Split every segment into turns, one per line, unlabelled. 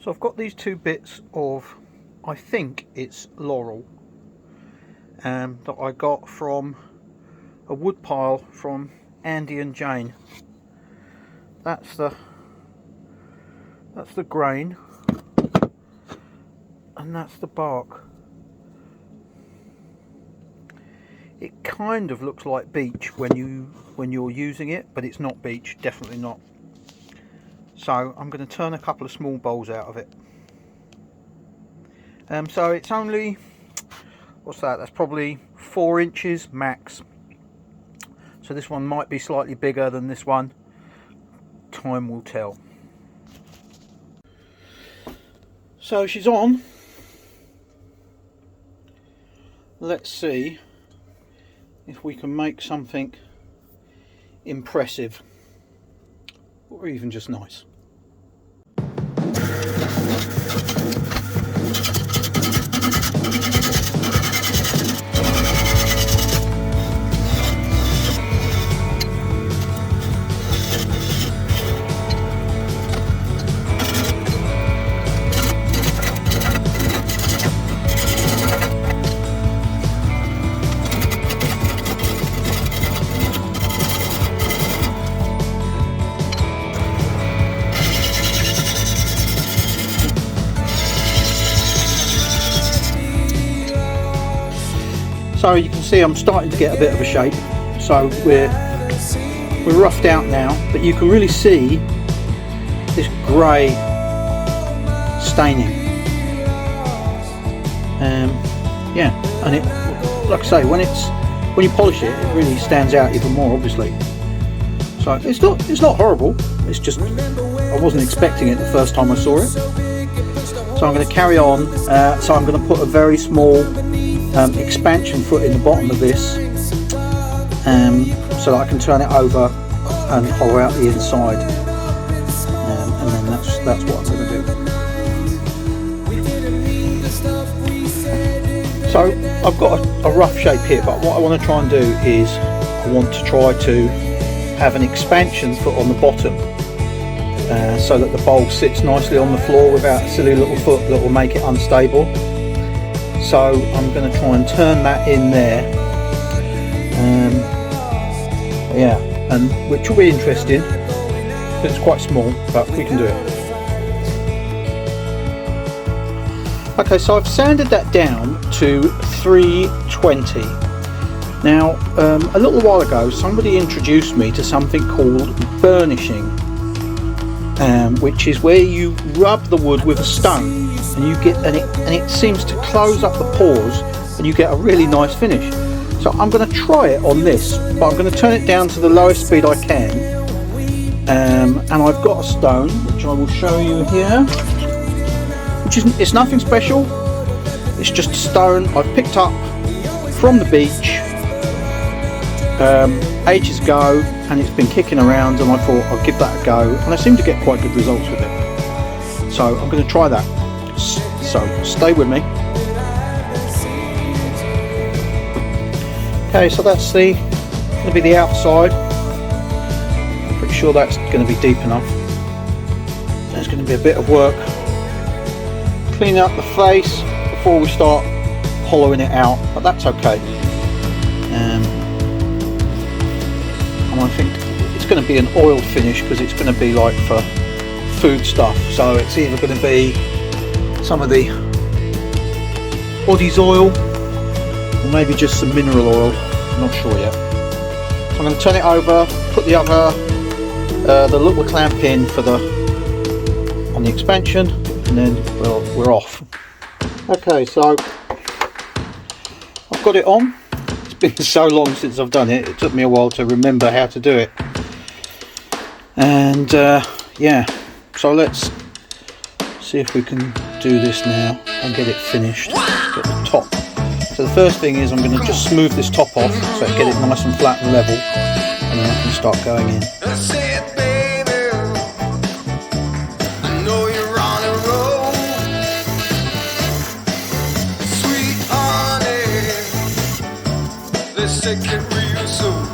So I've got these two bits of, I think it's laurel, that I got from a wood pile from Andy and Jane. That's the grain, and that's the bark. It kind of looks like beech when you're using it, but it's not beech, definitely not. So I'm going to turn a couple of small bowls out of it. So it's only, what's that? That's probably 4 inches max. So this one might be slightly bigger than this one. Time will tell. So she's on. Let's see if we can make something impressive, or even just nice. So you can see I'm starting to get a bit of a shape. So we're roughed out now, but you can really see this grey staining. Yeah, and it, like I say, when you polish it, it really stands out even more, obviously. So it's not horrible. It's just I wasn't expecting it the first time I saw it. So I'm going to carry on. So I'm going to put a very small expansion foot in the bottom of this, so that I can turn it over and hollow out the inside, and then that's what I'm going to do. So I've got a rough shape here, but what I want to try and do is I want to try to have an expansion foot on the bottom, so that the bowl sits nicely on the floor without a silly little foot that will make it unstable. So I'm going to try and turn that in there, yeah, and which will be interesting because it's quite small, but we can do it. Okay, so I've sanded that down to 320. Now, a little while ago, somebody introduced me to something called burnishing, which is where you rub the wood with a stone. And you get and it seems to close up the pores, and you get a really nice finish. So I'm going to try it on this, but I'm going to turn it down to the lowest speed I can. And I've got a stone which I will show you here, which it's nothing special. It's just a stone I've picked up from the beach ages ago, and it's been kicking around, and I thought I'll give that a go, and I seem to get quite good results with it. So I'm going to try that. So stay with me. Okay, so that's going to be the outside. I'm pretty sure that's going to be deep enough. There's going to be a bit of work cleaning up the face before we start hollowing it out, but that's okay. And I think it's going to be an oil finish because it's going to be like for food stuff. So it's either going to be some of the Body's oil, or maybe just some mineral oil. I'm not sure yet. So I'm going to turn it over, put the other, the little clamp in for on the expansion, and then we're off. Okay, so I've got it on. It's been so long since I've done it. It took me a while to remember how to do it. And yeah, so let's see if we can do this now and get it finished. Get the top. So the first thing is I'm going to just smooth this top off so I get it nice and flat and level, and then I can start going in. Take it real soon.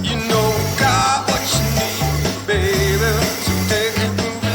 You know, got what you need, baby. So take it moving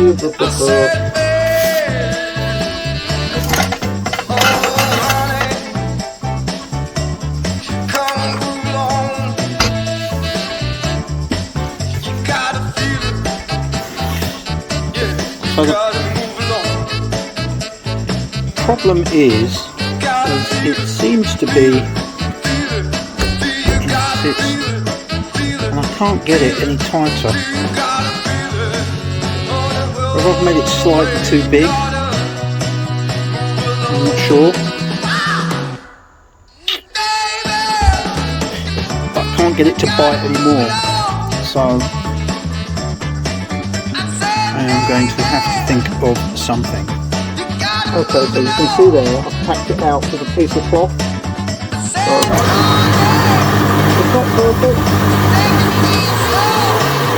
So the problem is it seems to be and I can't get it any tighter. Whether I've made it slightly too big, I'm not sure. But I can't get it to bite anymore, so I am going to have to think of something. Okay, so you can see there, I've packed it out with a piece of cloth. So, it's not perfect,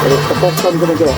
but it's the best I'm going to get.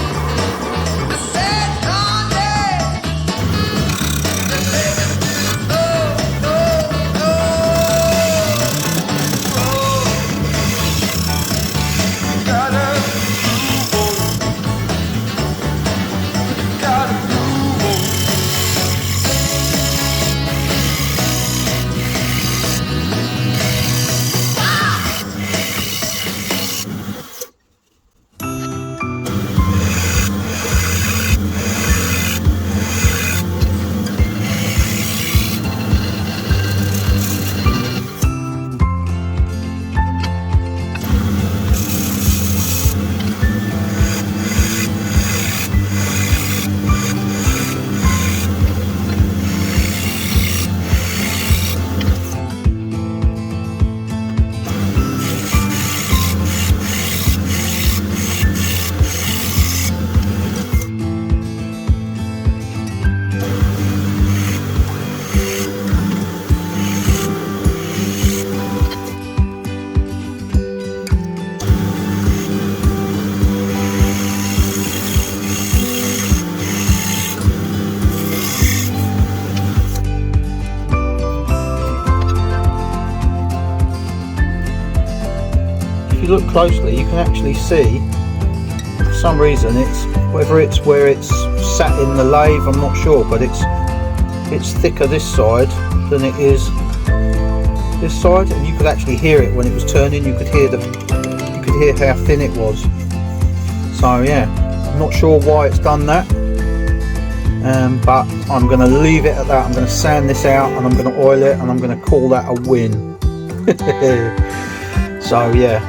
If you look closely, you can actually see, for some reason, whether it's where it's sat in the lathe, I'm not sure, but it's thicker this side than it is this side, and you could actually hear it when it was turning. You could hear how thin it was. So yeah, I'm not sure why it's done that, but I'm going to leave it at that. I'm going to sand this out and I'm going to oil it, and I'm going to call that a win. So yeah.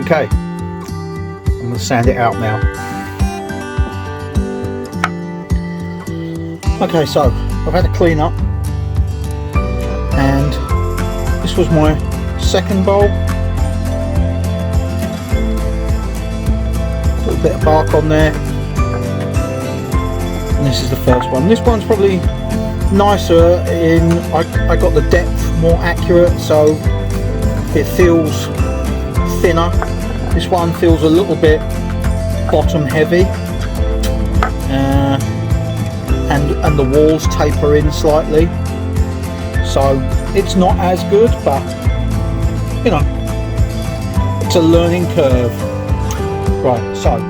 Okay, I'm going to sand it out now. Okay, so I've had a clean up, and this was my second bowl. A little bit of bark on there, and this is the first one. This one's probably nicer in, I got the depth more accurate, so it feels thinner. This one feels a little bit bottom heavy, and the walls taper in slightly, so it's not as good, but you know, it's a learning curve. Right, so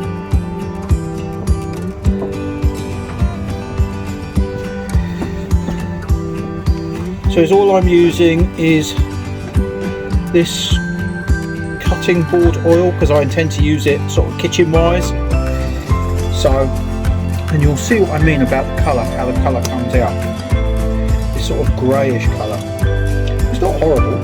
all I'm using is this cutting board oil, because I intend to use it sort of kitchen wise. So, and you'll see what I mean about the colour, how the colour comes out. This sort of greyish colour. It's not horrible.